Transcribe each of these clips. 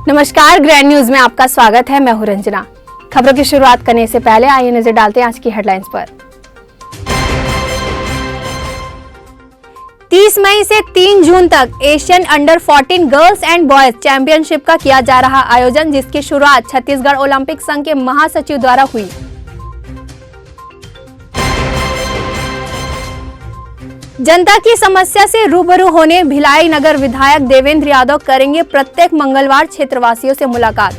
नमस्कार, grand news में आपका स्वागत है। मैं हूं रंजना। खबरों की शुरुआत करने से पहले आइए नजर डालते हैं आज की हेडलाइंस पर। 30 मई से 3 जून तक Asian under 14 girls and boys championship का किया जा रहा आयोजन, जिसकी शुरुआत छत्तीसगढ़ ओलंपिक संघ के महासचिव द्वारा हुई। जनता की समस्या से रूबरू होने भिलाई नगर विधायक देवेंद्र यादव करेंगे प्रत्येक मंगलवार क्षेत्रवासियों से मुलाकात।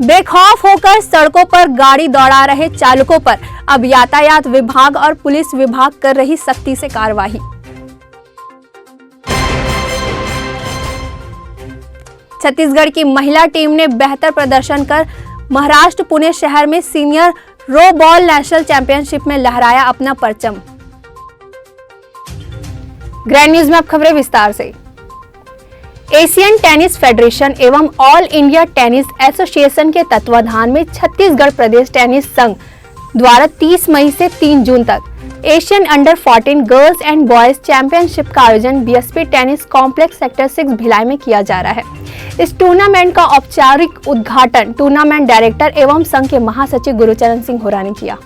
बेखौफ होकर सड़कों पर गाड़ी दौड़ा रहे चालकों पर अब यातायात विभाग और पुलिस विभाग कर रही सख्ती से कार्रवाई। छत्तीसगढ़ की महिला टीम ने बेहतर प्रदर्शन कर महाराष्ट्र पुणे शहर में senior row ball national championship में लहराया अपना परचम। ग्रैंड न्यूज में अब खबरें विस्तार से। एशियन टेनिस फेडरेशन एवं ऑल इंडिया टेनिस एसोसिएशन के तत्वाधान में छत्तीसगढ़ प्रदेश टेनिस संघ द्वारा 30 मई से 3 जून तक Asian under 14 girls and boys championship का आयोजन BSP tennis complex sector 6 Bhilai में किया जा रहा है। इस टूर्नामेंट का औपचारिक उद्घाटन टूर्नामेंट डायरेक्टर एवं संघ के महासचिव गुरुचरण सिंह होरा ने किया।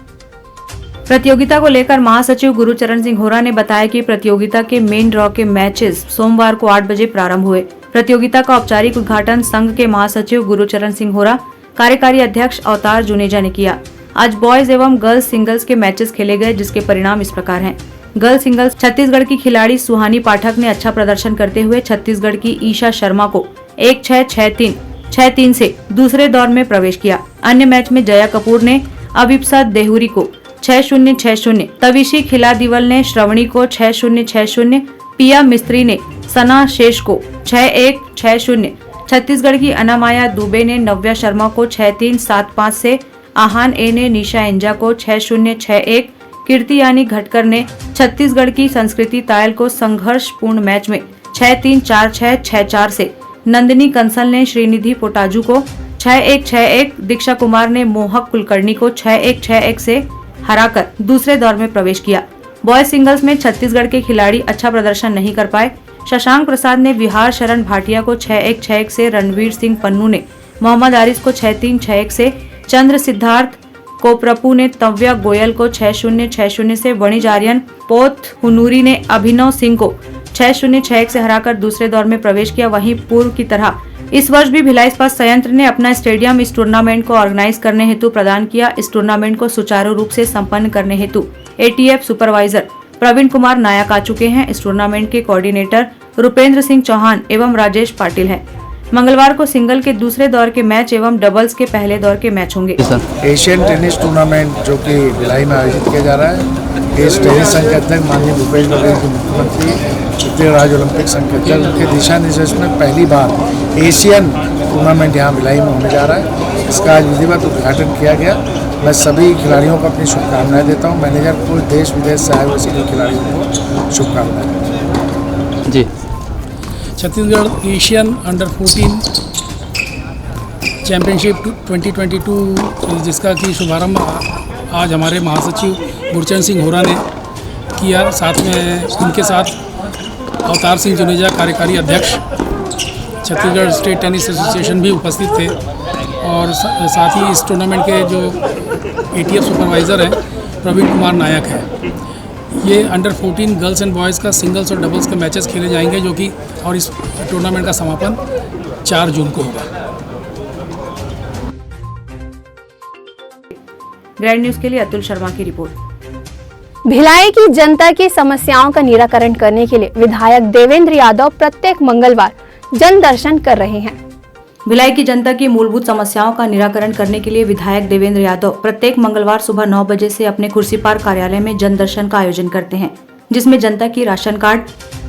प्रतियोगिता को लेकर महासचिव गुरुचरण सिंह होरा ने बताया कि प्रतियोगिता के मेन ड्रॉ के मैचेस सोमवार को 8 बजे प्रारंभ हुए। प्रतियोगिता का औपचारिक उद्घाटन संघ के महासचिव गुरुचरण सिंह होरा, कार्यकारी अध्यक्ष अवतार जुनेजा ने किया। आज बॉयज एवं गर्ल्स सिंगल्स के मैचेस खेले गए, जिसके परिणाम इस प्रकार हैं। गर्ल्स सिंगल्स छत्तीसगढ़ की खिलाड़ी सुहानी पाठक ने अच्छा प्रदर्शन करते हुए छत्तीसगढ़ की ईशा शर्मा को 1-6, 6-3, 6-3 से दूसरे दौर में प्रवेश किया। अन्य मैच में जया कपूर ने अभिप्सा देहुरी को 6-0, 6-0, तविशी खिलादीवल ने श्रवणी को 6-0, 6-0, पिया मिस्त्री ने सना शेष को 6-1, 6-0, छत्तीसगढ़ की अनामाया दुबे ने नव्या शर्मा को 6-3, 7-5 से, आहान ए ने निशा इंजा को 6-0, 6-1, कीर्ति यानी घटकर ने छत्तीसगढ़ की संस्कृति तायल को संघर्षपूर्ण मैच में 6-3, 4-6, 6-4 से, नंदिनी कंसल ने श्रीनिधि पोटाजू को 6-1, 6-1, दीक्षा कुमार ने मोहक कुलकर्णी को 6-1, 6-1 से हराकर दूसरे दौर में प्रवेश किया। बॉयज सिंगल्स में छत्तीसगढ़ के खिलाड़ी अच्छा प्रदर्शन नहीं कर पाए। शशांक प्रसाद ने विहार शरण भाटिया को 6-1, 6-1 से, रणवीर सिंह पन्नू ने मोहम्मद आरिस को 6-3, 6-1 से, चंद्र सिद्धार्थ कोप्रपू ने तव्या गोयल को 6-0, 6-0 से, वणिज आर्यन पोत हुनूरी ने अभिनव सिंह को 6-0, 6-1 से हराकर दूसरे दौर में प्रवेश किया। वहीं पूर्व की तरह इस वर्ष भी भिलाई इस्पात संयंत्र ने अपना स्टेडियम इस टूर्नामेंट को ऑर्गेनाइज करने हेतु प्रदान किया। इस टूर्नामेंट को सुचारू रूप से संपन्न करने हेतु एटीएफ सुपरवाइजर प्रवीण कुमार नायक आ चुके हैं। इस टूर्नामेंट के कोऑर्डिनेटर रुपेंद्र सिंह चौहान एवं राजेश पाटिल हैं। मंगलवार को सिंगल के दूसरे दौर के मैच एवं डबल्स के पहले दौर के मैच होंगे। एशियन टेनिस टूर्नामेंट जो कि भिलाई में आयोजित किया जा रहा है, इस टेनिस संघ के अध्यक्ष माननीय भूपेश बघेल के मुख्यमंत्री, छत्तीसगढ़ राज्य ओलंपिक संघ के अध्यक्ष के दिशा निर्देश में पहली बार एशियन टूर्नामेंट यहाँ भिलाई में होने जा रहा है। इसका आज विधिवत उद्घाटन किया गया। मैं सभी खिलाड़ियों को अपनी शुभकामनाएं देता हूँ। मैनेजर को देश विदेश से आए हुए सभी खिलाड़ियों को शुभकामनाएं जी। छत्तीसगढ़ एशियन अंडर 14 चैम्पियनशिप 2022 जिसका कि शुभारंभ आज हमारे महासचिव गुरुचरण सिंह होरा ने किया। साथ में उनके साथ अवतार सिंह जुनेजा, कार्यकारी अध्यक्ष छत्तीसगढ़ स्टेट टेनिस एसोसिएशन भी उपस्थित थे, और साथ ही इस टूर्नामेंट के जो एटीएफ सुपरवाइज़र हैं प्रवीण कुमार नायक है। ये अंडर 14 गर्ल्स एंड बॉयज़ का सिंगल्स और डबल्स के मैचेस खेले जाएंगे, जो कि और इस टूर्नामेंट का समापन 4 जून को होगा। ग्रैंड न्यूज के लिए अतुल शर्मा की रिपोर्ट। भिलाई की जनता की समस्याओं का निराकरण करने के लिए विधायक देवेंद्र यादव प्रत्येक मंगलवार जन दर्शन कर रहे हैं। भिलाई की जनता की मूलभूत समस्याओं का निराकरण करने के लिए विधायक देवेंद्र यादव प्रत्येक मंगलवार सुबह 9 बजे से अपने कुर्सीपार कार्यालय में जन दर्शन का आयोजन करते हैं, जिसमें जनता की राशन कार्ड,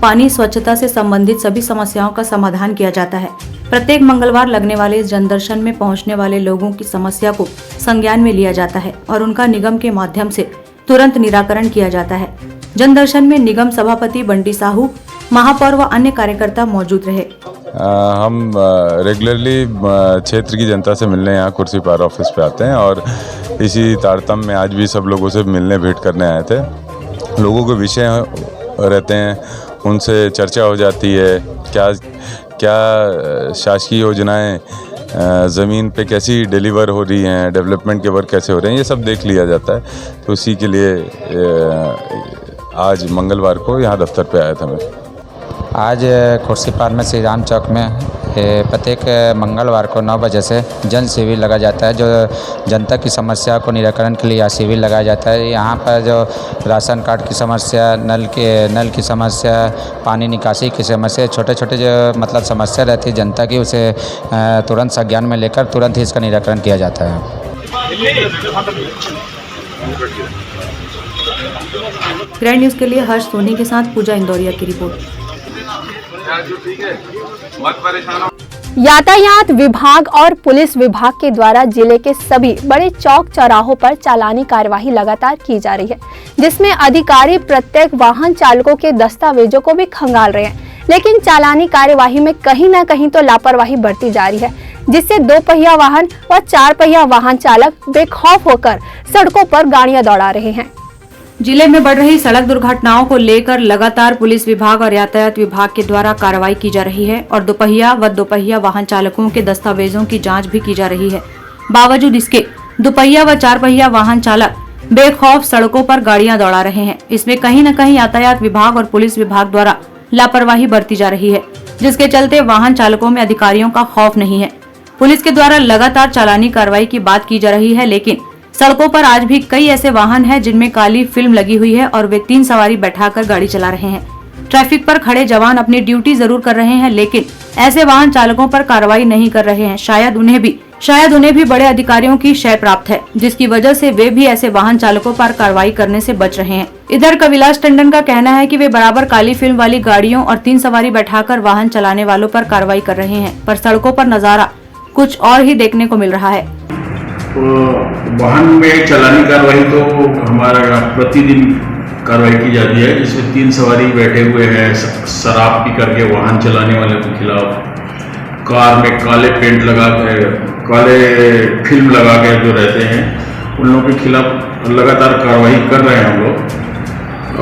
पानी, स्वच्छता से संबंधित सभी समस्याओं का समाधान किया जाता है। प्रत्येक मंगलवार लगने वाले इस जन दर्शन में पहुंचने वाले लोगों की समस्या को संज्ञान में लिया जाता है और उनका निगम के माध्यम से तुरंत निराकरण किया जाता है। जन दर्शन में निगम सभापति बंटी साहू, महापौर व अन्य कार्यकर्ता मौजूद रहे। हम रेगुलरली क्षेत्र की जनता से मिलने यहाँ कुर्सी पार ऑफिस पे आते हैं और इसी तारतम्य में आज भी सब लोगों से मिलने भेंट करने आए थे। लोगों के विषय रहते हैं, उनसे चर्चा हो जाती है, क्या क्या शासकीय योजनाएं ज़मीन पे कैसी डिलीवर हो रही हैं, डेवलपमेंट के वर्क कैसे हो रहे हैं, ये सब देख लिया जाता है। तो उसी के लिए आज मंगलवार को यहाँ दफ्तर पे आया था मैं। आज खुर्सीपार में श्री राम चौक में प्रत्येक मंगलवार को 9 बजे से जन शिविर लगा जाता है, जो जनता की समस्या को निराकरण के लिए शिविर लगाया जाता है। यहाँ पर जो राशन कार्ड की समस्या, नल की समस्या, पानी निकासी की समस्या, छोटे छोटे जो मतलब समस्या रहती है जनता की, उसे तुरंत संज्ञान में लेकर तुरंत ही इसका निराकरण किया जाता है। ग्रैंड न्यूज़ के लिए हर्ष सोनी के साथ पूजा इंदौरिया की रिपोर्ट। यातायात विभाग और पुलिस विभाग के द्वारा जिले के सभी बड़े चौक चौराहों पर चालानी कार्यवाही लगातार की जा रही है, जिसमें अधिकारी प्रत्येक वाहन चालकों के दस्तावेजों को भी खंगाल रहे हैं। लेकिन चालानी कार्यवाही में कहीं न कहीं तो लापरवाही बरती जा रही है, जिससे 2 पहिया वाहन व 4 पहिया वाहन चालक बेखौफ होकर सड़कों पर गाड़ियां दौड़ा रहे हैं। जिले में बढ़ रही सड़क दुर्घटनाओं को लेकर लगातार पुलिस विभाग और यातायात विभाग के द्वारा कार्रवाई की जा रही है और 2 पहिया व 2 पहिया वाहन चालकों के दस्तावेजों की जांच भी की जा रही है। बावजूद इसके 2 पहिया व 4 पहिया वाहन चालक बेखौफ सड़कों पर गाड़ियां दौड़ा रहे हैं। इसमें कहीं न कहीं यातायात विभाग और पुलिस विभाग द्वारा लापरवाही बरती जा रही है, जिसके चलते वाहन चालकों में अधिकारियों का खौफ नहीं है। पुलिस के द्वारा लगातार चालानी कार्रवाई की बात की जा रही है, लेकिन सड़कों पर आज भी कई ऐसे वाहन हैं जिनमें काली फिल्म लगी हुई है और वे 3 सवारी बैठाकर गाड़ी चला रहे हैं। ट्रैफिक पर खड़े जवान अपनी ड्यूटी जरूर कर रहे हैं, लेकिन ऐसे वाहन चालकों पर कार्रवाई नहीं कर रहे हैं। शायद उन्हें भी बड़े अधिकारियों की शय प्राप्त है, जिसकी वजह से वे भी ऐसे वाहन चालकों पर कार्रवाई करने से बच रहे हैं। इधर कविलास टंडन का कहना है कि वे बराबर काली फिल्म वाली गाड़ियों और 3 सवारी बैठाकर वाहन चलाने वालों पर कार्रवाई कर रहे हैं, पर सड़कों पर नजारा कुछ और ही देखने को मिल रहा है। तो वाहन में चालानी कार्रवाई तो हमारा प्रतिदिन कार्रवाई की जाती है, जिसमें 3 सवारी बैठे हुए हैं, शराब पी करके वाहन चलाने वाले के खिलाफ, कार में काले पेंट लगा के, काले फिल्म लगा के जो रहते हैं, उन लोगों के खिलाफ लगातार कार्रवाई कर रहे हैं हम लोग।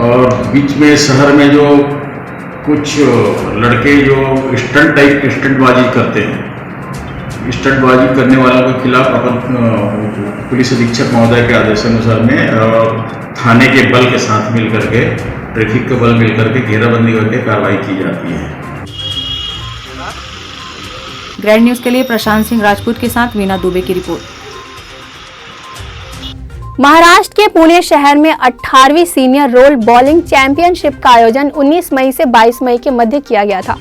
और बीच में शहर में जो कुछ लड़के जो स्टंटबाजी करते हैं, स्टंटबाजी करने वालों के खिलाफ अपन पुलिस अधीक्षक महोदय के आदेशानुसार में थाने के बल के साथ मिल करके, ट्रैफिक के बल मिल करके घेराबंदी करके कार्रवाई की जाती है। ग्रैंड न्यूज़ के लिए प्रशांत सिंह राजपूत के साथ वीना दुबे की रिपोर्ट। महाराष्ट्र के पुणे शहर में 18वीं सीनियर रोल बॉलिंग चैंपियनशिप का आयोजन 19 मई से 22 मई के मध्य किया गया था,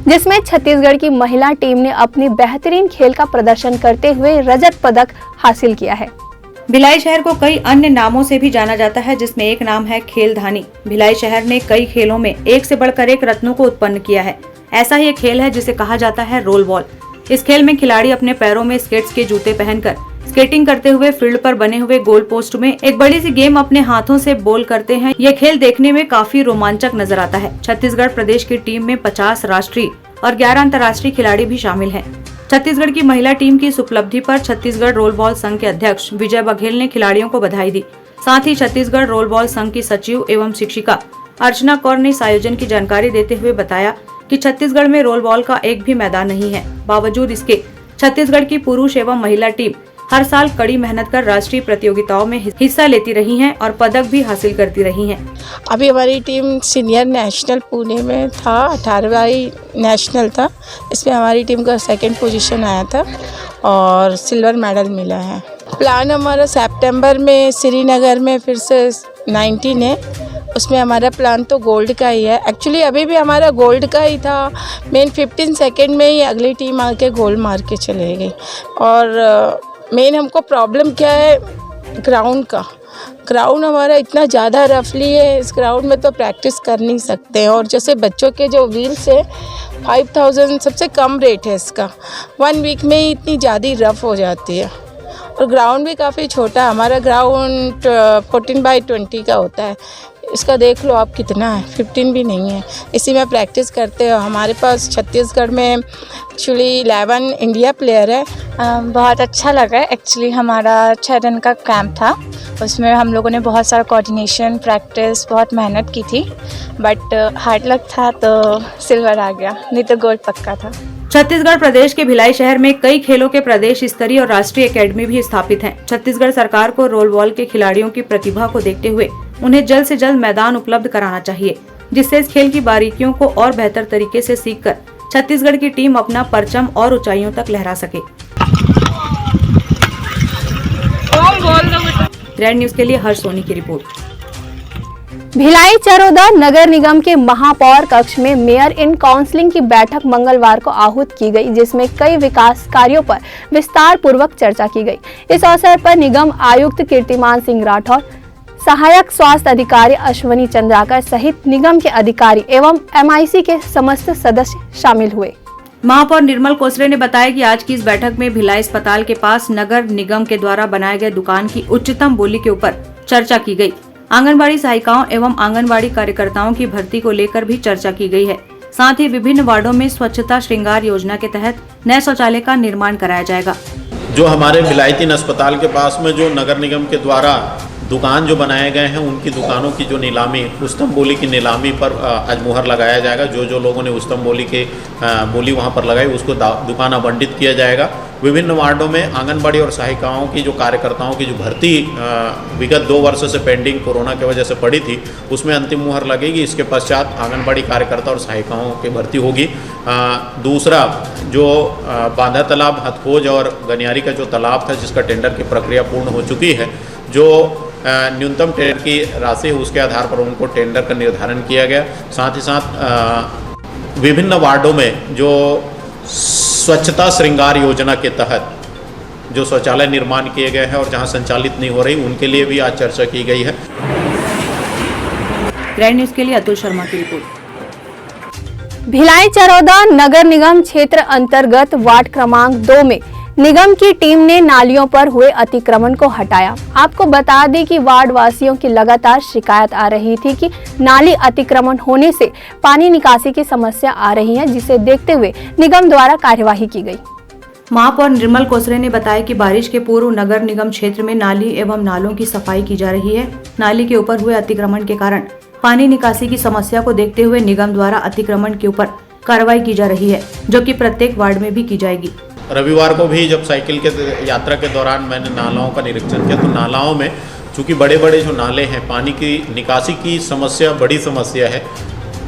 जिसमें छत्तीसगढ़ की महिला टीम ने अपनी बेहतरीन खेल का प्रदर्शन करते हुए रजत पदक हासिल किया है। भिलाई शहर को कई अन्य नामों से भी जाना जाता है, जिसमें एक नाम है खेलधानी। भिलाई शहर ने कई खेलों में एक से बढ़कर एक रत्नों को उत्पन्न किया है। ऐसा ही एक खेल है जिसे कहा जाता है रोल बॉल। इस खेल में खिलाड़ी अपने पैरों में स्केट्स के जूते पहनकर स्केटिंग करते हुए फील्ड पर बने हुए गोल पोस्ट में एक बड़ी सी गेम अपने हाथों से बोल करते हैं। यह खेल देखने में काफी रोमांचक नजर आता है। छत्तीसगढ़ प्रदेश की टीम में 50 राष्ट्रीय और 11 अंतर्राष्ट्रीय खिलाड़ी भी शामिल हैं। छत्तीसगढ़ की महिला टीम की इस उपलब्धि पर छत्तीसगढ़ रोल बॉल संघ के अध्यक्ष विजय बघेल ने खिलाड़ियों को बधाई दी। साथ ही छत्तीसगढ़ रोल बॉल संघ की सचिव एवं शिक्षिका अर्चना कौर ने इस आयोजन की जानकारी देते हुए बताया कि छत्तीसगढ़ में रोल बॉल का एक भी मैदान नहीं है। बावजूद इसके छत्तीसगढ़ की पुरुष एवं महिला टीम हर साल कड़ी मेहनत कर राष्ट्रीय प्रतियोगिताओं में हिस्सा लेती रही हैं और पदक भी हासिल करती रही हैं। अभी हमारी टीम सीनियर नेशनल पुणे में था, 18वां नेशनल था। इसमें हमारी टीम का 2nd पोजीशन आया था और सिल्वर मेडल मिला है। प्लान हमारा सितंबर में श्रीनगर में फिर से 19 है, उसमें हमारा प्लान तो गोल्ड का ही है। एक्चुअली अभी भी हमारा गोल्ड का ही था। मेन 15 सेकेंड में ही अगली टीम आके गोल्ड मार के चले गई। और मेन हमको प्रॉब्लम क्या है, ग्राउंड का। ग्राउंड हमारा इतना ज़्यादा रफली है, इस ग्राउंड में तो प्रैक्टिस कर नहीं सकते हैं। और जैसे बच्चों के जो व्हील्स है 5000 सबसे कम रेट है इसका। 1 वीक में ही इतनी ज़्यादा रफ हो जाती है। और ग्राउंड भी काफ़ी छोटा है। हमारा ग्राउंड 14 बाई 20 का होता है। इसका देख लो आप कितना है, 15 भी नहीं है। इसी में प्रैक्टिस करते हो। हमारे पास छत्तीसगढ़ में एक्चुअली 11 इंडिया प्लेयर है। बहुत अच्छा लगा। एक्चुअली हमारा 6 दिन का कैंप था, उसमें हम लोगों ने बहुत सारा कोऑर्डिनेशन, प्रैक्टिस, बहुत मेहनत की थी, बट हार्ड लक था तो सिल्वर आ गया, नहीं तो गोल्ड पक्का था। छत्तीसगढ़ प्रदेश के भिलाई शहर में कई खेलों के प्रदेश स्तरीय और राष्ट्रीय एकेडमी भी स्थापित हैं। छत्तीसगढ़ सरकार को रोल बॉल के खिलाड़ियों की प्रतिभा को देखते हुए उन्हें जल्द से जल्द मैदान उपलब्ध कराना चाहिए, जिससे इस खेल की बारीकियों को और बेहतर तरीके से सीखकर छत्तीसगढ़ की टीम अपना परचम और ऊंचाइयों तक लहरा सके। ग्रैंड न्यूज के लिए हर्ष सोनी की रिपोर्ट। भिलाई चरोदा नगर निगम के महापौर कक्ष में मेयर इन काउंसिलिंग की बैठक मंगलवार को आहूत की गई, जिसमें कई विकास कार्यों पर विस्तार पूर्वक चर्चा की गई। इस अवसर पर निगम आयुक्त कीर्तिमान सिंह राठौर, सहायक स्वास्थ्य अधिकारी अश्वनी चंद्राकर सहित निगम के अधिकारी एवं MIC के समस्त सदस्य शामिल हुए। महापौर निर्मल कोसरे ने बताया कि आज की इस बैठक में भिलाई अस्पताल के पास नगर निगम के द्वारा बनाए गए दुकान की उच्चतम बोली के ऊपर चर्चा की गई। आंगनबाड़ी सहायिकाओं एवं आंगनबाड़ी कार्यकर्ताओं की भर्ती को लेकर भी चर्चा की गई है। साथ ही विभिन्न वार्डों में स्वच्छता श्रृंगार योजना के तहत नए शौचालय का निर्माण कराया जाएगा। जो हमारे भिलाई 3 अस्पताल के पास में जो नगर निगम के द्वारा दुकान जो बनाए गए हैं, उनकी दुकानों की जो नीलामी, उच्चतम बोली की नीलामी पर आज मुहर लगाया जाएगा। जो लोगों ने उच्चतम बोली वहां पर लगाई, उसको दुकान आवंटित किया जाएगा। विभिन्न वार्डों में आंगनबाड़ी और सहायिकाओं की जो कार्यकर्ताओं की जो भर्ती विगत 2 वर्षों से पेंडिंग कोरोना की वजह से पड़ी थी, उसमें अंतिम मुहर लगेगी। इसके पश्चात आंगनबाड़ी कार्यकर्ता और सहायिकाओं की भर्ती होगी। दूसरा, जो बांधा तालाब, हथखोज और गनियारी का जो तालाब था, जिसका टेंडर की प्रक्रिया पूर्ण हो चुकी है, जो न्यूनतम टेंडर की राशि है, उसके आधार पर उनको टेंडर का निर्धारण किया गया। साथ ही साथ विभिन्न वार्डों में जो स्वच्छता श्रृंगार योजना के तहत जो शौचालय निर्माण किए गए हैं और जहां संचालित नहीं हो रही, उनके लिए भी आज चर्चा की गई है। ग्रैंड न्यूज के लिए अतुल शर्मा की रिपोर्ट। भिलाई चरोदा नगर निगम क्षेत्र अंतर्गत वार्ड क्रमांक 2 में निगम की टीम ने नालियों पर हुए अतिक्रमण को हटाया। आपको बता दें कि वार्ड वासियों की लगातार शिकायत आ रही थी कि नाली अतिक्रमण होने से पानी निकासी की समस्या आ रही है, जिसे देखते हुए निगम द्वारा कार्यवाही की गई। महापौर निर्मल कोसरे ने बताया कि बारिश के पूर्व नगर निगम क्षेत्र में नाली एवं नालों की सफाई की जा रही है। नाली के ऊपर हुए अतिक्रमण के कारण पानी निकासी की समस्या को देखते हुए निगम द्वारा अतिक्रमण के ऊपर कार्रवाई की जा रही है, जो कि प्रत्येक वार्ड में भी की जाएगी। रविवार को भी जब साइकिल के यात्रा के दौरान मैंने नालाओं का निरीक्षण किया, तो नालाओं में चूँकि बड़े बड़े जो नाले हैं, पानी की निकासी की समस्या बड़ी समस्या है,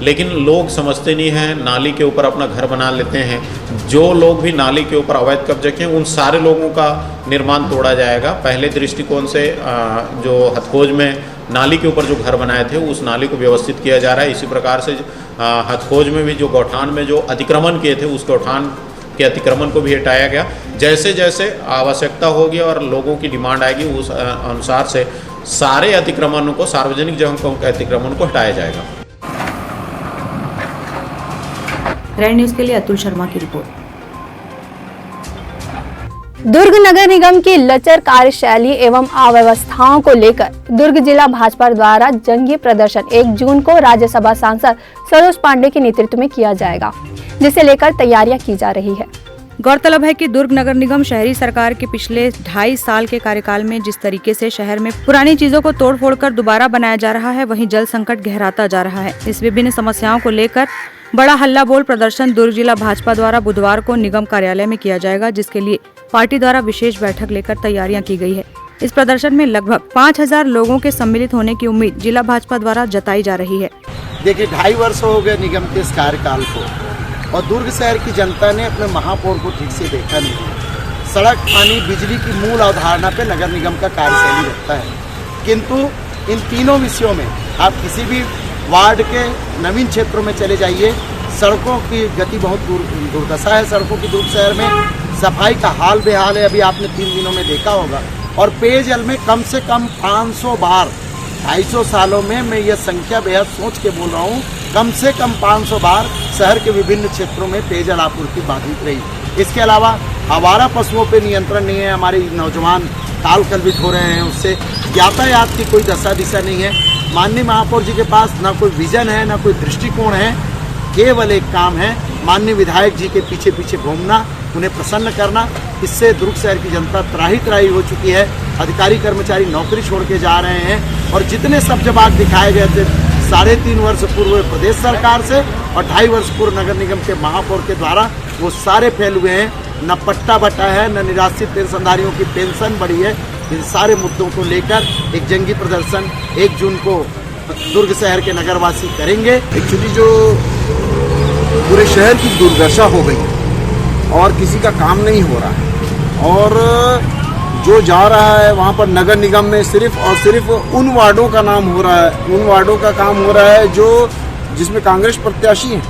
लेकिन लोग समझते नहीं हैं, नाली के ऊपर अपना घर बना लेते हैं। जो लोग भी नाली के ऊपर अवैध कब्जे किए, उन सारे लोगों का निर्माण तोड़ा जाएगा। पहले दृष्टिकोण से जो हथखोज में नाली के ऊपर जो घर बनाए थे, उस नाली को व्यवस्थित किया जा रहा है। इसी प्रकार से हथखोज में भी जो गौठान में जो अतिक्रमण किए थे, उस गौठान के अतिक्रमण को भी हटाया गया। जैसे जैसे आवश्यकता होगी और लोगों की डिमांड आएगी, उस अनुसार से सारे अतिक्रमणों को, सार्वजनिक जगहों के अतिक्रमण को हटाया जाएगा। ग्रैंड न्यूज के लिए अतुल शर्मा की रिपोर्ट। दुर्ग नगर निगम की लचर कार्यशैली एवं अव्यवस्थाओं को लेकर दुर्ग जिला भाजपा द्वारा जंगी प्रदर्शन 1 जून को राज्यसभा सांसद सरोज पांडे के नेतृत्व में किया जाएगा, जिसे लेकर तैयारियां की जा रही है। गौरतलब है कि दुर्ग नगर निगम शहरी सरकार के पिछले 2.5 साल के कार्यकाल में जिस तरीके से शहर में पुरानी चीजों को तोड़-फोड़ कर दोबारा बनाया जा रहा है, वहीं जल संकट गहराता जा रहा है। इस विभिन्न समस्याओं को लेकर बड़ा हल्ला बोल प्रदर्शन दुर्ग जिला भाजपा द्वारा बुधवार को निगम कार्यालय में किया जाएगा, जिसके लिए पार्टी द्वारा विशेष बैठक लेकर तैयारियां की गई है। इस प्रदर्शन में लगभग 5000 लोगों के सम्मिलित होने की उम्मीद जिला भाजपा द्वारा जताई जा रही है। देखिए, 2.5 वर्ष हो गए निगम के इस कार्यकाल को, और दुर्ग शहर की जनता ने अपने महापौर को ठीक से देखा नहीं। सड़क, पानी, बिजली की मूल अवधारणा पे नगर निगम का कार्यशैली रखता है, किंतु इन तीनों विषयों में आप किसी भी वार्ड के नवीन क्षेत्रों में चले जाइए, सड़कों की गति बहुत दुर्दशा है। सड़कों की दुर्ग शहर में सफाई का हाल बेहाल है, अभी आपने 3 दिनों में देखा होगा। और पेयजल में कम से कम 500 बार 250 सालों में, मैं ये संख्या बेहद सोच के बोल रहा हूँ, कम से कम 500 बार शहर के विभिन्न क्षेत्रों में पेयजल आपूर्ति बाधित रही। इसके अलावा आवारा पशुओं पे नियंत्रण नहीं है, हमारे नौजवान काल कल्पित हो रहे हैं, उससे यातायात की कोई दशा दिशा नहीं है। माननीय महापौर जी के पास ना कोई विजन है, ना कोई दृष्टिकोण है, केवल एक काम है, माननीय विधायक जी के पीछे पीछे घूमना, उन्हें प्रसन्न करना। इससे दुर्ग शहर की जनता त्राही हो चुकी है। अधिकारी कर्मचारी नौकरी छोड़ के जा रहे हैं और जितने सब जवाब दिखाए गए थे 3.5 वर्ष पूर्व प्रदेश सरकार से और 2.5 वर्ष पूर्व नगर निगम के महापौर के द्वारा, वो सारे फेल हुए हैं। न पट्टा बटा है, न निराश्रित पेंशनधारियों की पेंशन बढ़ी है। इन सारे मुद्दों को लेकर एक जंगी प्रदर्शन 1 जून को दुर्ग शहर के नगरवासी करेंगे। एक्चुअली जो पूरे शहर की दुर्दशा हो गई और किसी का काम नहीं हो रहा है और जो जा रहा है वहाँ पर नगर निगम में सिर्फ और सिर्फ उन वार्डों का नाम हो रहा है, उन वार्डों का काम हो रहा है जो जिसमें कांग्रेस प्रत्याशी हैं,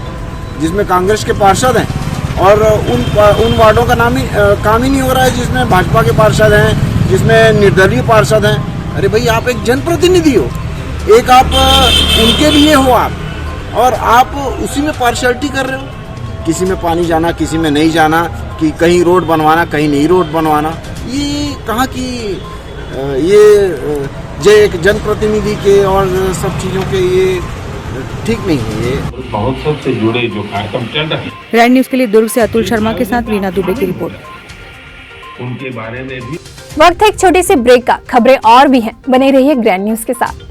जिसमें कांग्रेस के पार्षद हैं, और उन वार्डों का काम ही नहीं हो रहा है जिसमें भाजपा के पार्षद हैं, जिसमें निर्दलीय पार्षद हैं। अरे भाई, आप एक जनप्रतिनिधि हो, एक आप उनके लिए हो आप, और आप उसी में पार्शियलिटी कर रहे हो। किसी में पानी जाना, किसी में नहीं जाना, कि कहीं रोड बनवाना, कहीं नहीं रोड बनवाना। ये कहाँ की ये एक जनप्रतिनिधि के और सब चीज़ों के ये ठीक नहीं है। ये महोत्सव से जुड़े जो कार्यक्रम चल रहे हैं, रैड न्यूज के लिए दुर्ग से अतुल शर्मा के साथ रीना दुबे की रिपोर्ट। उनके बारे में भी वक्त है एक छोटी सी ब्रेक का। खबरें और भी हैं, बने रहिए ग्रैंड न्यूज के साथ।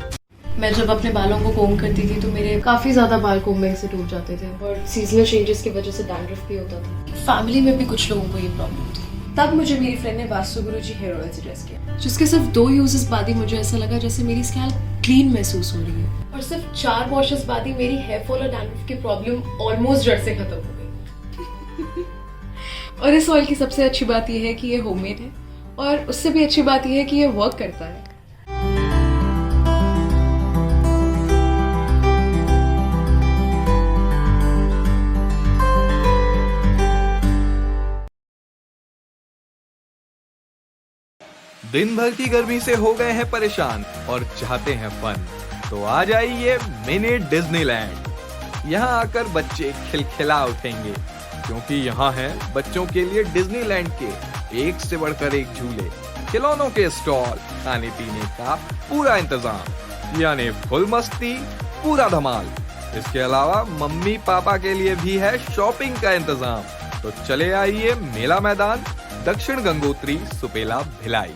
मैं जब अपने बालों को कोम करती थी तो मेरे काफ़ी ज़्यादा बाल कोम्बिंग से टूट जाते थे और सीजनल चेंजेस की वजह से डैंड्रफ भी होता था। फैमिली में भी कुछ लोगों को ये प्रॉब्लम थी। तब मुझे मेरी फ्रेंड ने वास्तु गुरुजी हेयर ऑयल सजेस्ट किया, जिसके सिर्फ 2 यूजेस बाद ही मुझे ऐसा लगा जैसे मेरी स्कैल्प क्लीन महसूस हो रही है, और सिर्फ 4 वॉशेस बाद ही मेरी हेयर फॉल और डैंड्रफ की प्रॉब्लम ऑलमोस्ट जड़ से खत्म हो गई। और इस ऑयल की सबसे अच्छी बात यह है कि ये होममेड है, और उससे भी अच्छी बात यह है कि ये वर्क करता है। दिन भर की गर्मी से हो गए हैं परेशान और चाहते हैं फन, तो आ जाइए मिनी डिज्नीलैंड। यहाँ आकर बच्चे खिलखिला उठेंगे, क्योंकि यहाँ है बच्चों के लिए डिज्नीलैंड के एक से बढ़कर एक झूले, खिलौनों के स्टॉल, खाने पीने का पूरा इंतजाम, यानी फुल मस्ती, पूरा धमाल। इसके अलावा मम्मी पापा के लिए भी है शॉपिंग का इंतजाम। तो चले आइए मेला मैदान, दक्षिण गंगोत्री, सुपेला, भिलाई।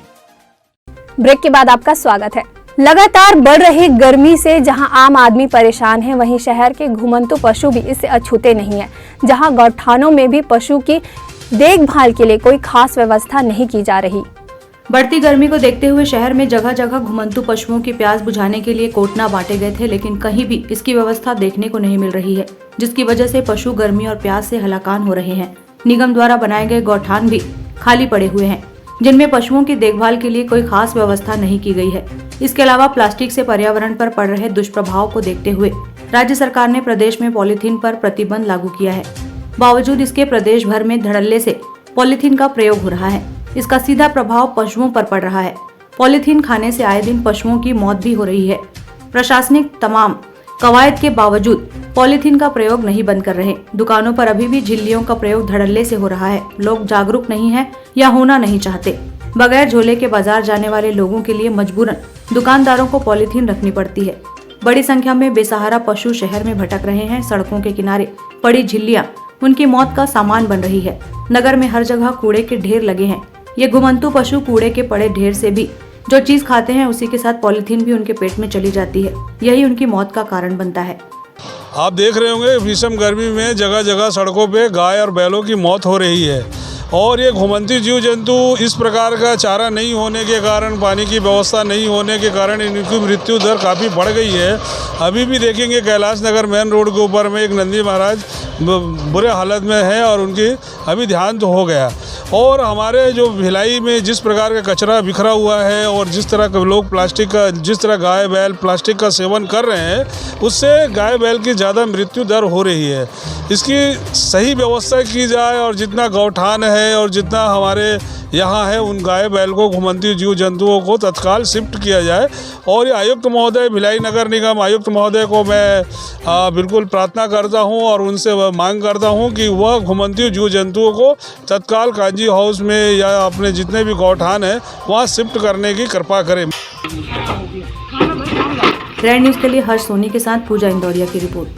ब्रेक के बाद आपका स्वागत है। लगातार बढ़ रही गर्मी से जहां आम आदमी परेशान है, वहीं शहर के घुमंतु पशु भी इससे अछूते नहीं है। जहां गौठानों में भी पशु की देखभाल के लिए कोई खास व्यवस्था नहीं की जा रही। बढ़ती गर्मी को देखते हुए शहर में जगह जगह घुमंतु पशुओं की प्यास बुझाने के लिए कोटना बांटे गए थे, लेकिन कहीं भी इसकी व्यवस्था देखने को नहीं मिल रही है, जिसकी वजह से पशु गर्मी और प्यास से हलाकान हो रहे हैं। निगम द्वारा बनाए गए गौठान भी खाली पड़े हुए हैं, जिनमें पशुओं की देखभाल के लिए कोई खास व्यवस्था नहीं की गई है। इसके अलावा प्लास्टिक से पर्यावरण पर पड़ रहे दुष्प्रभाव को देखते हुए राज्य सरकार ने प्रदेश में पॉलीथीन पर प्रतिबंध लागू किया है। बावजूद इसके प्रदेश भर में धड़ल्ले से पॉलीथीन का प्रयोग हो रहा है। इसका सीधा प्रभाव पशुओं पर पड़ रहा है। पॉलीथीन खाने से आए दिन पशुओं की मौत भी हो रही है। प्रशासनिक तमाम कवायद के बावजूद पॉलीथीन का प्रयोग नहीं बंद कर रहे। दुकानों पर अभी भी झिल्लियों का प्रयोग धड़ल्ले से हो रहा है। लोग जागरूक नहीं हैं या होना नहीं चाहते। बगैर झोले के बाजार जाने वाले लोगों के लिए मजबूरन दुकानदारों को पॉलीथीन रखनी पड़ती है। बड़ी संख्या में बेसहारा पशु शहर में भटक रहे हैं। सड़कों के किनारे पड़ी झिल्लियां उनकी मौत का सामान बन रही है। नगर में हर जगह कूड़े के ढेर लगे हैं। ये घुमंतु पशु कूड़े के पड़े ढेर से भी जो चीज खाते हैं उसी के साथ पॉलीथीन भी उनके पेट में चली जाती है। यही उनकी मौत का कारण बनता है। आप देख रहे होंगे भीषण गर्मी में जगह जगह सड़कों पे गाय और बैलों की मौत हो रही है, और ये घुमंती जीव जंतु इस प्रकार का चारा नहीं होने के कारण, पानी की व्यवस्था नहीं होने के कारण इनकी मृत्यु दर काफ़ी बढ़ गई है। अभी भी देखेंगे कैलाश नगर मेन रोड के ऊपर में एक नंदी महाराज बुरे हालत में है और उनकी अभी देहांत हो गया। और हमारे जो भिलाई में जिस प्रकार का कचरा बिखरा हुआ है और जिस तरह के लोग प्लास्टिक का, जिस तरह गाय बैल प्लास्टिक का सेवन कर रहे हैं, उससे गाय बैल की ज़्यादा मृत्यु दर हो रही है। इसकी सही व्यवस्था की जाए और जितना गौठान है और जितना हमारे यहाँ है उन गाय बैल को, घुमंती जीव जंतुओं को तत्काल शिफ्ट किया जाए। और ये आयुक्त महोदय, भिलाई नगर निगम आयुक्त महोदय को मैं बिल्कुल प्रार्थना करता हूँ और उनसे मांग करता हूँ कि वह घुमंती जीव जंतुओं को तत्काल काजी हाउस में या अपने जितने भी गौठान हैं वहाँ शिफ्ट करने की कृपा करें। ग्रैंड न्यूज के लिए हर्ष सोनी के साथ पूजा इंदौरिया की रिपोर्ट।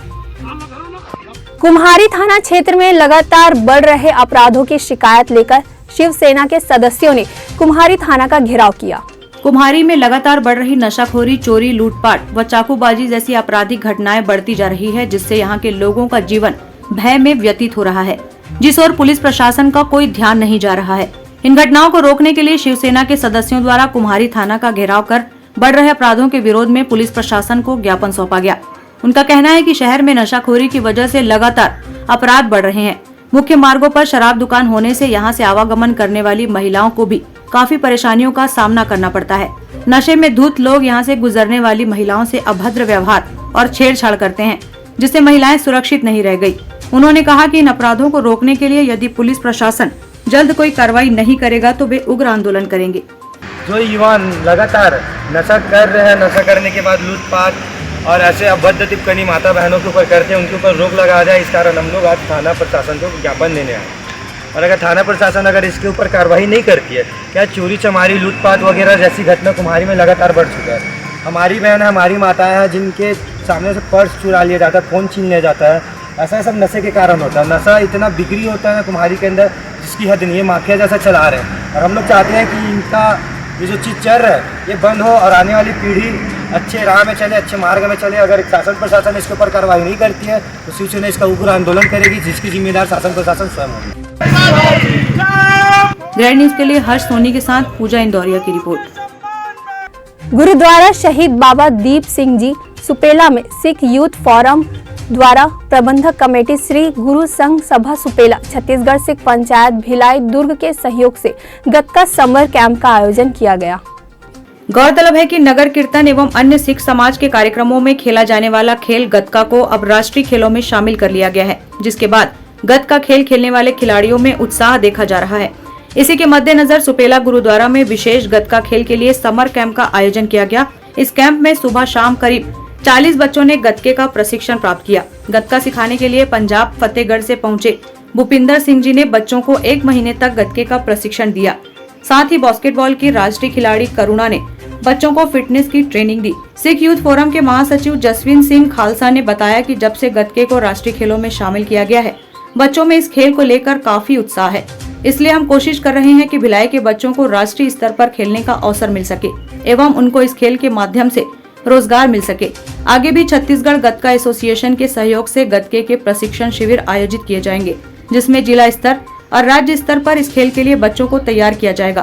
कुम्हारी थाना क्षेत्र में लगातार बढ़ रहे अपराधों की शिकायत लेकर शिवसेना के सदस्यों ने कुम्हारी थाना का घेराव किया। कुम्हारी में लगातार बढ़ रही नशाखोरी, चोरी, लूटपाट व चाकूबाजी जैसी आपराधिक घटनाएं बढ़ती जा रही है, जिससे यहां के लोगों का जीवन भय में व्यतीत हो रहा है, जिस ओर पुलिस प्रशासन का कोई ध्यान नहीं जा रहा है। इन घटनाओं को रोकने के लिए शिवसेना के सदस्यों द्वारा कुम्हारी थाना का घेराव कर बढ़ रहे अपराधों के विरोध में पुलिस प्रशासन को ज्ञापन सौंपा गया। उनका कहना है कि शहर में नशाखोरी की वजह से लगातार अपराध बढ़ रहे हैं। मुख्य मार्गों पर शराब दुकान होने से यहां से आवागमन करने वाली महिलाओं को भी काफी परेशानियों का सामना करना पड़ता है। नशे में धुत लोग यहां से गुजरने वाली महिलाओं से अभद्र व्यवहार और छेड़छाड़ करते हैं, जिससे महिलाएं सुरक्षित नहीं रह गई। उन्होंने कहा कि इन अपराधों को रोकने के लिए यदि पुलिस प्रशासन जल्द कोई कार्रवाई नहीं करेगा तो वे उग्र आंदोलन करेंगे। जो युवा लगातार नशा कर रहे हैं, नशा करने के बाद लूटपाट और ऐसे अभद्र टिप्पणी माता बहनों के ऊपर करते हैं, उनके ऊपर रोक लगा जाए, इस कारण हम लोग आज थाना प्रशासन को ज्ञापन देने आए। और अगर थाना प्रशासन अगर इसके ऊपर कार्रवाई नहीं करती है, क्या चोरी चमारी लूटपाट वगैरह जैसी घटना कुम्हारी में लगातार बढ़ चुका है। हमारी बहन है, हमारी माताएं हैं, जिनके सामने से पर्स चुरा लिया जाता है, फ़ोन छीन लिया जाता है, ऐसा सब नशे के कारण होता है। नशा इतना बिक्री होता है कुम्हारी के अंदर जिसकी हद नहीं है, माफिया जैसा चला रहे हैं। और हम लोग चाहते हैं कि इनका ये जो चीज़ चल रहा है ये बंद हो और आने वाली पीढ़ी अच्छे राह में चले, अच्छे मार्ग में चले। अगर शासन प्रशासन इसके ऊपर कार्रवाई नहीं करती है तो शिवसेना इसका उग्र आंदोलन करेगी, जिसकी जिम्मेदार शासन प्रशासन स्वयं होगी। ग्रैंड न्यूज के लिए हर्ष सोनी के साथ पूजा इंदौरिया की रिपोर्ट। गुरुद्वारा शहीद बाबा दीप सिंह जी सुपेला में सिख यूथ फोरम द्वारा प्रबंधक कमेटी श्री गुरु संघ सभा सुपेला, छत्तीसगढ़ सिख पंचायत भिलाई दुर्ग के सहयोग से गतका समर कैंप का आयोजन किया गया। गौरतलब है कि नगर कीर्तन एवं अन्य सिख समाज के कार्यक्रमों में खेला जाने वाला खेल गतका को अब राष्ट्रीय खेलों में शामिल कर लिया गया है, जिसके बाद गतका खेल खेलने वाले खिलाड़ियों में उत्साह देखा जा रहा है। इसी के मद्देनजर सुपेला गुरुद्वारा में विशेष गतका खेल के लिए समर कैंप का आयोजन किया गया। इस कैंप में सुबह शाम करीब 40 बच्चों ने गतके का प्रशिक्षण प्राप्त किया। गतका सिखाने के लिए पंजाब फतेहगढ़ से पहुंचे भूपिंदर सिंह जी ने बच्चों को 1 महीने तक गतके का प्रशिक्षण दिया। साथ ही बास्केटबॉल की राष्ट्रीय खिलाड़ी करुणा ने बच्चों को फिटनेस की ट्रेनिंग दी। सिख यूथ फोरम के महासचिव जसविंद सिंह खालसा ने बताया कि जब से गतके को राष्ट्रीय खेलों में शामिल किया गया है, बच्चों में इस खेल को लेकर काफी उत्साह है। इसलिए हम कोशिश कर रहे हैं कि भिलाई के बच्चों को राष्ट्रीय स्तर पर खेलने का अवसर मिल सके एवं उनको इस खेल के माध्यम से रोजगार मिल सके। आगे भी छत्तीसगढ़ गतका एसोसिएशन के सहयोग से गतके के प्रशिक्षण शिविर आयोजित किए जाएंगे, जिसमें जिला स्तर और राज्य स्तर पर इस खेल के लिए बच्चों को तैयार किया जाएगा।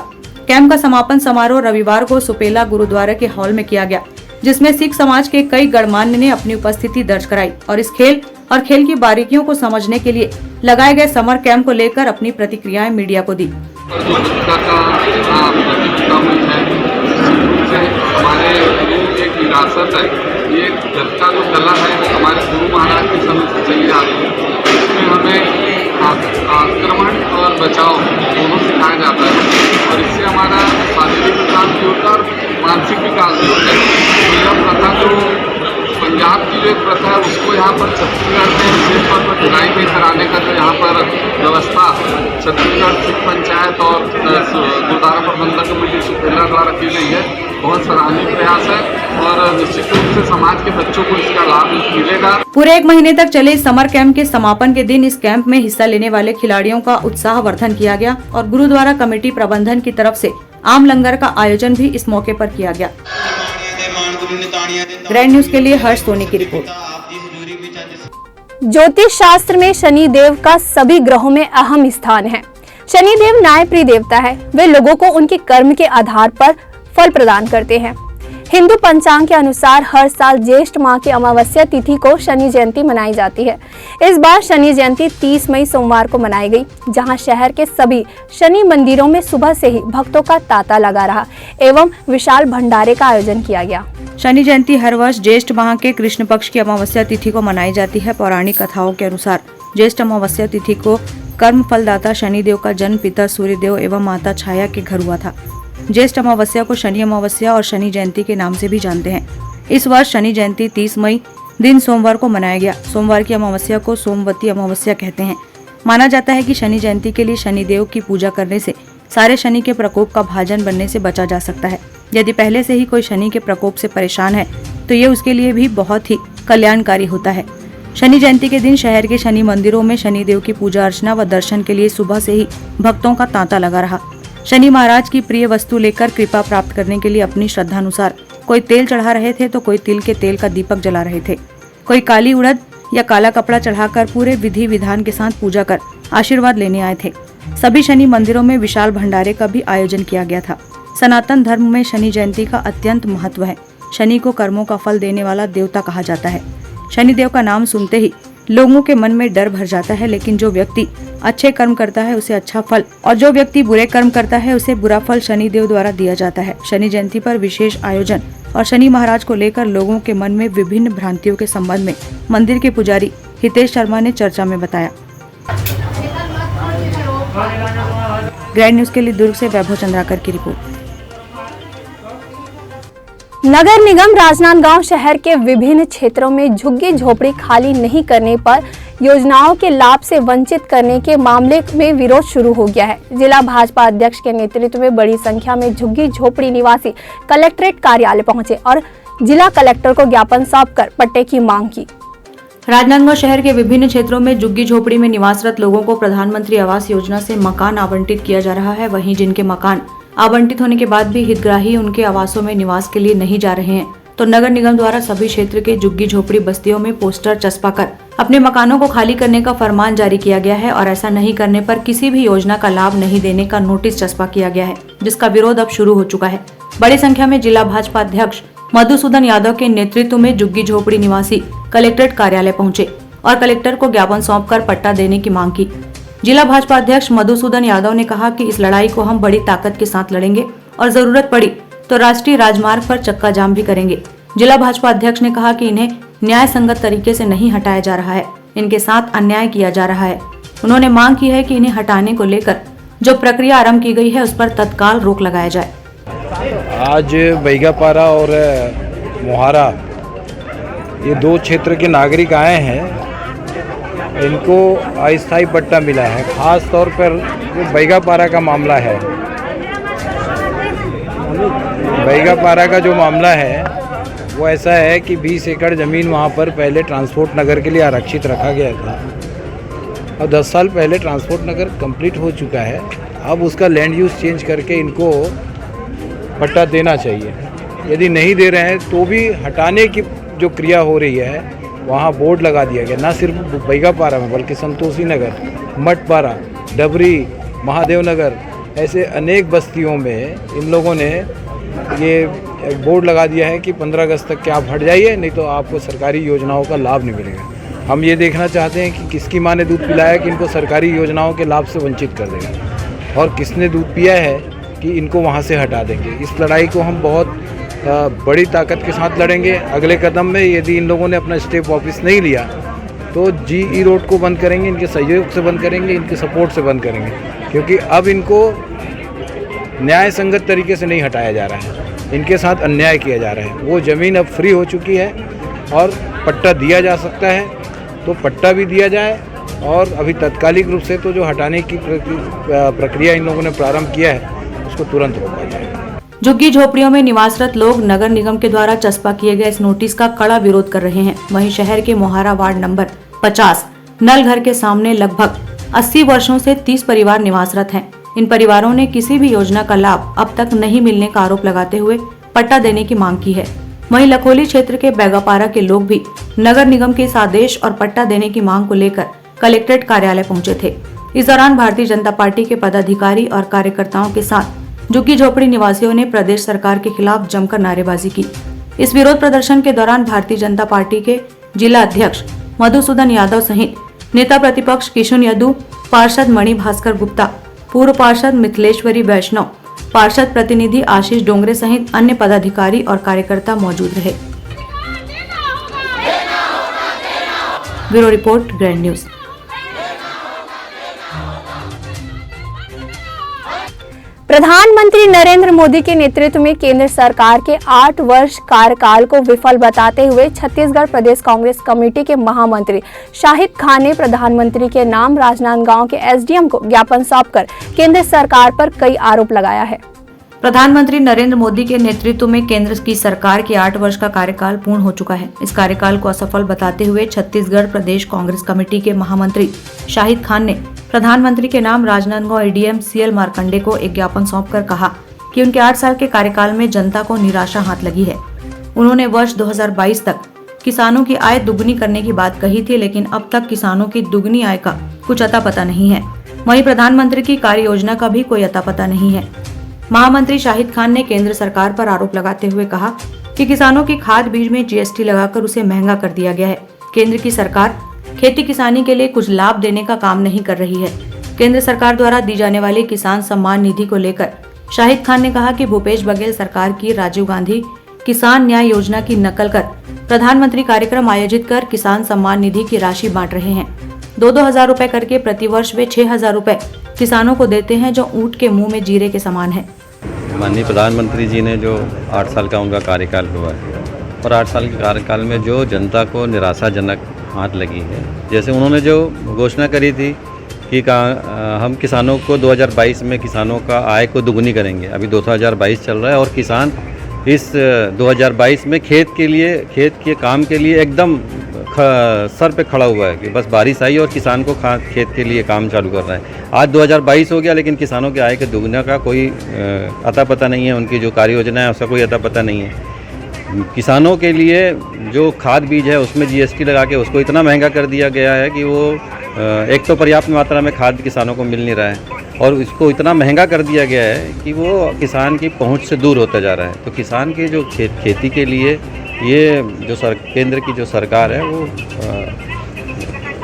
कैंप का समापन समारोह रविवार को सुपेला गुरुद्वारा के हॉल में किया गया, जिसमें सिख समाज के कई गणमान्य ने अपनी उपस्थिति दर्ज कराई और इस खेल और खेल की बारीकियों को समझने के लिए लगाए गए समर कैंप को लेकर अपनी प्रतिक्रियाएं मीडिया को दी। हमारे एक विरासत है, ये गतका जो कला है हमारे गुरु महाराज के समय से चली आ रही है। इसमें हमें आक्रमण और बचाव दोनों सिखाया जाता है और इससे हमारा शारीरिक विकास भी होता है और मानसिक विकास भी होता है। तो यह प्रथा जो पंजाब की जो प्रथा है उसको यहाँ पर छत्तीसगढ़ में विशेष तौर पर भिलाई में कराने का जो यहाँ पर व्यवस्था छत्तीसगढ़ सिख पंचायत और गुरुद्वारा प्रबंधक कमेटी सुपेला द्वारा की गई है, बहुत सराहनीय प्रयास है और निश्चित रूप से समाज के बच्चों को इसका लाभ मिलेगा। पूरे 1 महीने तक चले इस समर कैंप के समापन के दिन इस कैंप में हिस्सा लेने वाले खिलाड़ियों का उत्साहवर्धन किया गया और गुरुद्वारा कमेटी प्रबंधन की तरफ से आम लंगर का आयोजन भी इस मौके पर किया गया। ग्रैंड न्यूज के लिए हर्ष सोनी की रिपोर्ट। ज्योतिष शास्त्र में शनि देव का सभी ग्रहों में अहम स्थान है। शनि देव न्यायप्रिय देवता है। वे लोगों को उनके कर्म के आधार पर फल प्रदान करते हैं। हिंदू पंचांग के अनुसार हर साल ज्येष्ठ माह की अमावस्या तिथि को शनि जयंती मनाई जाती है। इस बार शनि जयंती 30 मई सोमवार को मनाई गई, जहां शहर के सभी शनि मंदिरों में सुबह से ही भक्तों का तांता लगा रहा एवं विशाल भंडारे का आयोजन किया गया। शनि जयंती हर वर्ष ज्येष्ठ माह के कृष्ण पक्ष की अमावस्या तिथि को मनाई जाती है। पौराणिक कथाओं के अनुसार ज्येष्ठ अमावस्या तिथि को कर्म फलदाता शनिदेव का जन्म पिता सूर्यदेव एवं माता छाया के घर हुआ था। ज्येष्ठ अमावस्या को शनि अमावस्या और शनि जयंती के नाम से भी जानते हैं। इस वर्ष शनि जयंती 30 मई दिन सोमवार को मनाया गया। सोमवार की अमावस्या को सोमवती अमावस्या कहते हैं। माना जाता है कि शनि जयंती के लिए शनिदेव की पूजा करने से सारे शनि के प्रकोप का भाजन बनने से बचा जा सकता है। यदि पहले से ही कोई शनि के प्रकोप से परेशान है तो ये उसके लिए भी बहुत ही कल्याणकारी होता है। शनि जयंती के दिन शहर के शनि मंदिरों में शनि देव की पूजा अर्चना व दर्शन के लिए सुबह से ही भक्तों का तांता लगा रहा। शनि महाराज की प्रिय वस्तु लेकर कृपा प्राप्त करने के लिए अपनी श्रद्धानुसार कोई तेल चढ़ा रहे थे तो कोई तिल के तेल का दीपक जला रहे थे, कोई काली उड़द या काला कपड़ा चढ़ाकर पूरे विधि विधान के साथ पूजा कर आशीर्वाद लेने आए थे। सभी शनि मंदिरों में विशाल भंडारे का भी आयोजन किया गया था। सनातन धर्म में शनि जयंती का अत्यंत महत्व है। शनि को कर्मों का फल देने वाला देवता कहा जाता है। शनि देव का नाम सुनते ही लोगों के मन में डर भर जाता है, लेकिन जो व्यक्ति अच्छे कर्म करता है उसे अच्छा फल और जो व्यक्ति बुरे कर्म करता है उसे बुरा फल शनि देव द्वारा दिया जाता है। शनि जयंती पर विशेष आयोजन और शनि महाराज को लेकर लोगों के मन में विभिन्न भ्रांतियों के संबंध में मंदिर के पुजारी हितेश शर्मा ने चर्चा में बताया। ग्रैंड न्यूज के लिए दुर्ग से वैभव चंद्राकर की रिपोर्ट। नगर निगम राजनांदगांव शहर के विभिन्न क्षेत्रों में झुग्गी झोपड़ी खाली नहीं करने पर योजनाओं के लाभ से वंचित करने के मामले में विरोध शुरू हो गया है। जिला भाजपा अध्यक्ष के नेतृत्व में बड़ी संख्या में झुग्गी झोपड़ी निवासी कलेक्ट्रेट कार्यालय पहुंचे और जिला कलेक्टर को ज्ञापन सौंपकर पट्टे की मांग की। राजनांदगांव शहर के विभिन्न क्षेत्रों में झुग्गी झोपड़ी में निवासरत लोगों को प्रधानमंत्री आवास योजना से मकान आवंटित किया जा रहा है। वहीं जिनके मकान आवंटित होने के बाद भी हितग्राही उनके आवासों में निवास के लिए नहीं जा रहे हैं, तो नगर निगम द्वारा सभी क्षेत्र के झुग्गी झोपड़ी बस्तियों में पोस्टर चस्पा कर अपने मकानों को खाली करने का फरमान जारी किया गया है और ऐसा नहीं करने पर किसी भी योजना का लाभ नहीं देने का नोटिस चस्पा किया गया है, जिसका विरोध अब शुरू हो चुका है। बड़ी संख्या में जिला भाजपा अध्यक्ष मधुसूदन यादव के नेतृत्व में झुग्गी झोपड़ी निवासी कलेक्ट्रेट कार्यालय पहुंचे और कलेक्टर को ज्ञापन सौंपकर पट्टा देने की मांग की। जिला भाजपा अध्यक्ष मधुसूदन यादव ने कहा कि इस लड़ाई को हम बड़ी ताकत के साथ लड़ेंगे और जरूरत पड़ी तो राष्ट्रीय राजमार्ग पर चक्का जाम भी करेंगे। जिला भाजपा अध्यक्ष ने कहा कि इन्हें न्याय संगत तरीके से नहीं हटाया जा रहा है, इनके साथ अन्याय किया जा रहा है। उन्होंने मांग की है कि इन्हें हटाने को लेकर जो प्रक्रिया आरम्भ की गई है उस पर तत्काल रोक लगाया जाए। आज बैगापारा और मोहारा ये दो क्षेत्र के नागरिक आए हैं, इनको अस्थायी पट्टा मिला है। खास तौर पर जो बैगापारा का मामला है, बैगापारा का जो मामला है वो ऐसा है कि 20 एकड़ ज़मीन वहाँ पर पहले ट्रांसपोर्ट नगर के लिए आरक्षित रखा गया था और 10 साल पहले ट्रांसपोर्ट नगर कंप्लीट हो चुका है। अब उसका लैंड यूज़ चेंज करके इनको पट्टा देना चाहिए। यदि नहीं दे रहे हैं तो भी हटाने की जो क्रिया हो रही है वहाँ बोर्ड लगा दिया गया। ना सिर्फ बैगापारा में बल्कि संतोषी नगर, मठपारा, डबरी, महादेव नगर ऐसे अनेक बस्तियों में इन लोगों ने ये बोर्ड लगा दिया है कि 15 अगस्त तक के आप हट जाइए, नहीं तो आपको सरकारी योजनाओं का लाभ नहीं मिलेगा। हम ये देखना चाहते हैं कि किसकी माँ ने दूध पिलाया कि इनको सरकारी योजनाओं के लाभ से वंचित कर देगा और किसने दूध पिया है कि इनको वहाँ से हटा देंगे। इस लड़ाई को हम बहुत बड़ी ताकत के साथ लड़ेंगे। अगले कदम में यदि इन लोगों ने अपना स्टेप वापस नहीं लिया तो GE रोड को बंद करेंगे, इनके सहयोग से बंद करेंगे, इनके सपोर्ट से बंद करेंगे, क्योंकि अब इनको न्याय संगत तरीके से नहीं हटाया जा रहा है, इनके साथ अन्याय किया जा रहा है। वो ज़मीन अब फ्री हो चुकी है और पट्टा दिया जा सकता है तो पट्टा भी दिया जाए और अभी तात्कालिक रूप से तो जो हटाने की प्रक्रिया इन लोगों ने प्रारंभ किया है उसको तुरंत रोका जाए। झुग्गी झोपड़ियों में निवासरत लोग नगर निगम के द्वारा चस्पा किए गए इस नोटिस का कड़ा विरोध कर रहे हैं। वहीं शहर के मोहारा वार्ड नंबर 50 नल घर के सामने लगभग 80 वर्षों से 30 परिवार निवासरत हैं। इन परिवारों ने किसी भी योजना का लाभ अब तक नहीं मिलने का आरोप लगाते हुए पट्टा देने की मांग की है। वहीं लखोली क्षेत्र के बैगापारा के लोग भी नगर निगम के इस आदेश और पट्टा देने की मांग को लेकर कलेक्ट्रेट कार्यालय पहुंचे थे। इस दौरान भारतीय जनता पार्टी के पदाधिकारी और कार्यकर्ताओं के साथ झुग्गी झोपड़ी निवासियों ने प्रदेश सरकार के खिलाफ जमकर नारेबाजी की। इस विरोध प्रदर्शन के दौरान भारतीय जनता पार्टी के जिला अध्यक्ष मधुसूदन यादव सहित नेता प्रतिपक्ष किशुन यदु, पार्षद मणि भास्कर गुप्ता, पूर्व पार्षद मिथिलेश्वरी वैष्णव, पार्षद प्रतिनिधि आशीष डोंगरे सहित अन्य पदाधिकारी और कार्यकर्ता मौजूद रहे। Bureau report, grand news. प्रधानमंत्री नरेंद्र मोदी के नेतृत्व में केंद्र सरकार के 8 वर्ष कार्यकाल को विफल बताते हुए छत्तीसगढ़ प्रदेश कांग्रेस कमेटी के महामंत्री शाहिद खान ने प्रधानमंत्री के नाम राजनांदगांव के SDM को ज्ञापन सौंपकर केंद्र सरकार पर कई आरोप लगाया है। प्रधानमंत्री नरेंद्र मोदी के नेतृत्व में केंद्र की सरकार के 8 वर्ष का कार्यकाल पूर्ण हो चुका है। इस कार्यकाल को असफल बताते हुए छत्तीसगढ़ प्रदेश कांग्रेस कमेटी के महामंत्री शाहिद खान ने प्रधानमंत्री के नाम राजनांदगांव एडीएम सीएल मार्कंडे को एक ज्ञापन सौंपकर कहा कि उनके 8 साल के कार्यकाल में जनता को निराशा हाथ लगी है। उन्होंने वर्ष 2022 तक किसानों की आय दुगनी करने की बात कही थी, लेकिन अब तक किसानों की दुगनी आय का कुछ अता पता नहीं है। वहीं प्रधानमंत्री की कार्य योजना का भी कोई अता पता नहीं है। महामंत्री शाहिद खान ने केंद्र सरकार पर आरोप लगाते हुए कहा कि किसानों की खाद बीज में जीएसटी लगाकर उसे महंगा कर दिया गया है। केंद्र की सरकार खेती किसानी के लिए कुछ लाभ देने का काम नहीं कर रही है। केंद्र सरकार द्वारा दी जाने वाली किसान सम्मान निधि को लेकर शाहिद खान ने कहा कि भूपेश बघेल सरकार की राजीव गांधी किसान न्याय योजना की नकल कर प्रधानमंत्री कार्यक्रम आयोजित कर किसान सम्मान निधि की राशि बांट रहे हैं। 2-2 हजार रुपए करके प्रतिवर्ष वे 6,000 रुपए किसानों को देते हैं, जो ऊंट के मुंह में जीरे के समान है। माननीय प्रधानमंत्री जी ने जो 8 साल का उनका कार्यकाल हुआ है और 8 साल के कार्यकाल में जो जनता को निराशाजनक हाथ लगी है, जैसे उन्होंने जो घोषणा करी थी कि हम किसानों को 2022 में किसानों का आय को दुगनी करेंगे। अभी 2022 चल रहा है और किसान इस 2022 में खेत के काम के लिए एकदम सर पे खड़ा हुआ है कि बस बारिश आई और किसान को खेत के लिए काम चालू कर रहा है। आज 2022 हो गया, लेकिन किसानों के आय के दुगना का कोई अता पता नहीं है। उनकी जो कार्य योजना है उसका कोई अता पता नहीं है। किसानों के लिए जो खाद बीज है उसमें जीएसटी लगा के उसको इतना महंगा कर दिया गया है कि वो एक तो पर्याप्त मात्रा में खाद किसानों को मिल नहीं रहा है और इसको इतना महंगा कर दिया गया है कि वो किसान की पहुंच से दूर होता जा रहा है। तो किसान की जो खेती के लिए ये जो केंद्र की जो सरकार है वो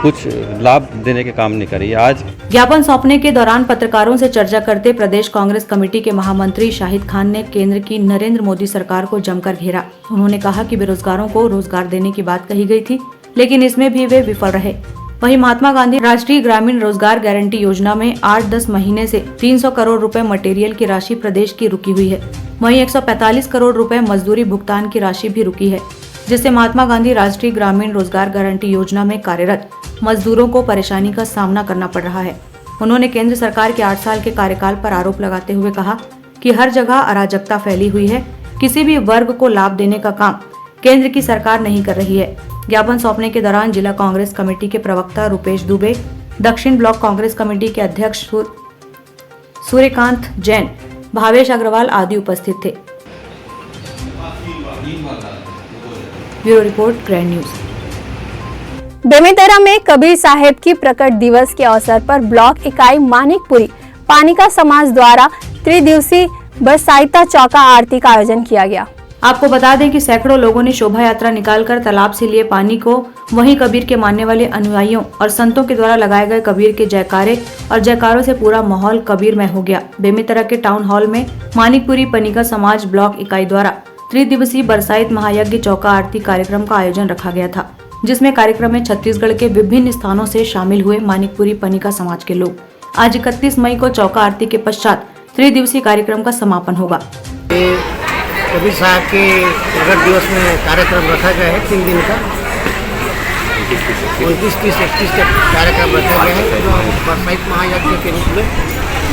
कुछ लाभ देने के काम नहीं कर रही है। आज ज्ञापन सौंपने के दौरान पत्रकारों से चर्चा करते प्रदेश कांग्रेस कमेटी के महामंत्री शाहिद खान ने केंद्र की नरेंद्र मोदी सरकार को जमकर घेरा। उन्होंने कहा कि बेरोजगारों को रोजगार देने की बात कही गई थी, लेकिन इसमें भी वे विफल रहे। वहीं महात्मा गांधी राष्ट्रीय ग्रामीण रोजगार गारंटी योजना में 8-10 महीने से 300 करोड़ रुपए मटेरियल की राशि प्रदेश की रुकी हुई है। वहीं 145 करोड़ रुपए मजदूरी भुगतान की राशि भी रुकी है, जिससे महात्मा गांधी राष्ट्रीय ग्रामीण रोजगार गारंटी योजना में कार्यरत मजदूरों को परेशानी का सामना करना पड़ रहा है। उन्होंने केंद्र सरकार के 8 साल के कार्यकाल पर आरोप लगाते हुए कहा कि हर जगह अराजकता फैली हुई है, किसी भी वर्ग को लाभ देने का काम केंद्र की सरकार नहीं कर रही है। ज्ञापन सौंपने के दौरान जिला कांग्रेस कमेटी के प्रवक्ता रुपेश दुबे, दक्षिण ब्लॉक कांग्रेस कमेटी के अध्यक्ष सूर्यकांत जैन, भावेश अग्रवाल आदि उपस्थित थे। Bureau report, grand news. Bemetara में कबीर साहेब की प्रकट दिवस के अवसर पर ब्लॉक इकाई मानिकपुरी पानिका समाज द्वारा त्रिदिवसीय बरसाइता चौका आरती का आयोजन किया गया। आपको बता दें कि सैकड़ों लोगों ने शोभा यात्रा निकालकर तालाब से लिए पानी को वहीं कबीर के मानने वाले अनुयायियों और संतों के द्वारा लगाए गए कबीर के जयकारे और जयकारों से पूरा माहौल कबीरमय हो गया। बेमेतरा के टाउन हॉल में मानिकपुरी पनिका समाज ब्लॉक इकाई द्वारा त्रिदिवसीय बरसाइत महायज्ञ चौका आरती कार्यक्रम का आयोजन रखा गया था, जिसमें कार्यक्रम में छत्तीसगढ़ के विभिन्न स्थानों से शामिल हुए मानिकपुरी पनिका समाज के लोग। आज 31 मई को चौका आरती के पश्चात त्रिदिवसीय कार्यक्रम का समापन होगा। कबीर साहब के प्रकट दिवस में कार्यक्रम रखा गया है 3 दिन का, 29, 30, 31 का कार्यक्रम रखा गया है। जो बरसाइत महायज्ञ के रूप में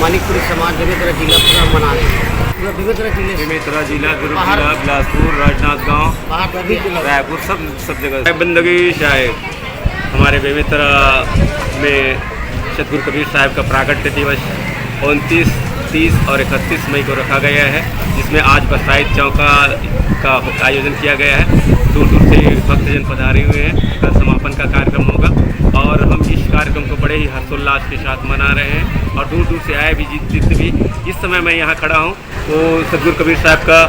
मानिकपुरी समाज बेमेतरा जिला पूरा मना रहे हैं। पूरा बेमेतरा जिला, दुर्ग जिला, बिलासपुर, राजनांदगांव, रायपुर, सब जगह बंदगी साहेब हमारे बेमेतरा में सतगुरु कबीर साहब का प्राकट्य दिवस 29, 30 और 31 मई को रखा गया है, जिसमें आज बरसाइत चौका का आयोजन किया गया है। दूर दूर से भक्तजन पधारे हुए हैं। कल समापन का कार्यक्रम होगा और हम इस कार्यक्रम को बड़े ही हर्षोल्लास के साथ मना रहे हैं और दूर दूर से आए भी जितने भी इस समय मैं यहाँ खड़ा हूँ तो सतगुरु कबीर साहब का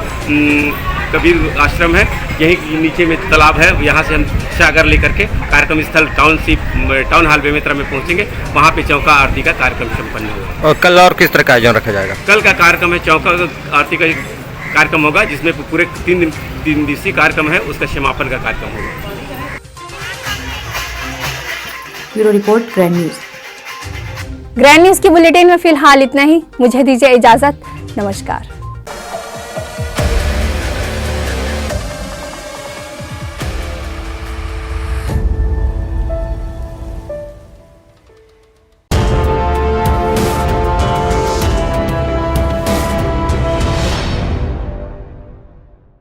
कबीर आश्रम है, यहीं नीचे में तालाब है, यहाँ से हम सागर लेकर के कार्यक्रम स्थल टाउन हॉल बेमेतरा में पहुँचेंगे। वहाँ पे चौका आरती का कार्यक्रम संपन्न होगा। और कल और किस तरह का आयोजन रखा जाएगा? कल का कार्यक्रम है चौका आरती का कार्यक्रम होगा, जिसमें पूरे 3 दिवसीय कार्यक्रम है, उसका समापन का कार्यक्रम होगा। Bureau report, grand news. Grand news की बुलेटिन में फिलहाल इतना ही। मुझे दीजिए इजाजत। नमस्कार।